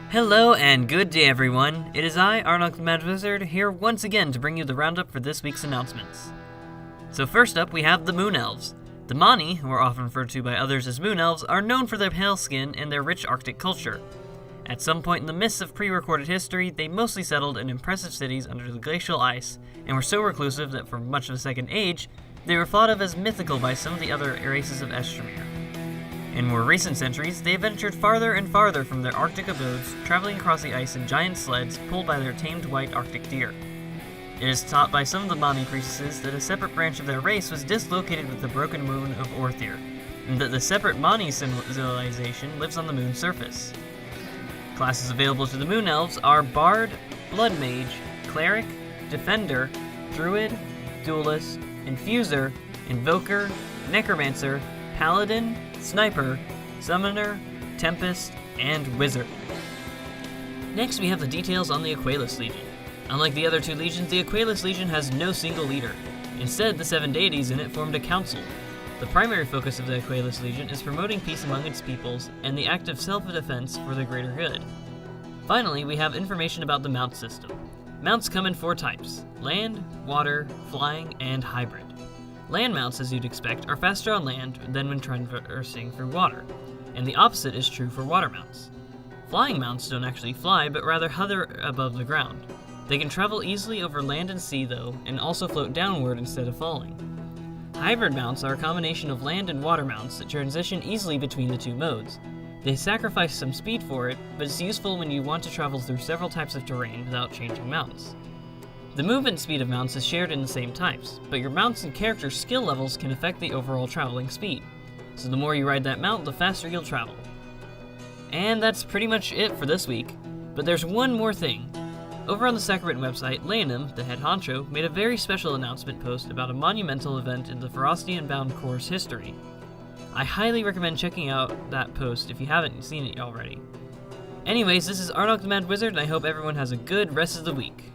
Hello and good day everyone, it is I, Arnold the Mad Wizard, here once again to bring you the roundup for this week's announcements. So first up we have the Moon Elves. The Mani, who are often referred to by others as Moon Elves, are known for their pale skin and their rich Arctic culture. At some point in the mists of pre-recorded history, they mostly settled in impressive cities under the glacial ice, and were so reclusive that for much of the Second Age, they were thought of as mythical by some of the other races of Estremere. In more recent centuries, they ventured farther and farther from their Arctic abodes, traveling across the ice in giant sleds pulled by their tamed white Arctic deer. It is taught by some of the Mani priestesses that a separate branch of their race was dislocated with the broken moon of Orthyr, and that the separate Mani civilization lives on the moon's surface. Classes available to the Moon Elves are Bard, Blood Mage, Cleric, Defender, Druid, Duelist, Infuser, Invoker, Necromancer, Paladin, Sniper, Summoner, Tempest, and Wizard. Next we have the details on the Aequalis Legion. Unlike the other two legions, the Aequalis Legion has no single leader. Instead, the 7 deities in it formed a council. The primary focus of the Aequalis Legion is promoting peace among its peoples and the act of self-defense for the greater good. Finally, we have information about the mount system. Mounts come in 4 types: land, water, flying, and hybrid. Land mounts, as you'd expect, are faster on land than when traversing through water, and the opposite is true for water mounts. Flying mounts don't actually fly, but rather hover above the ground. They can travel easily over land and sea, though, and also float downward instead of falling. Hybrid mounts are a combination of land and water mounts that transition easily between the two modes. They sacrifice some speed for it, but it's useful when you want to travel through several types of terrain without changing mounts. The movement speed of mounts is shared in the same types, but your mounts and character skill levels can affect the overall traveling speed. So the more you ride that mount, the faster you'll travel. And that's pretty much it for this week. But there's one more thing. Over on the Sacrament website, Leonim, the head honcho, made a very special announcement post about a monumental event in the Frostian Bound Core's history. I highly recommend checking out that post if you haven't seen it already. Anyways, this is Arnold the Mad Wizard, and I hope everyone has a good rest of the week.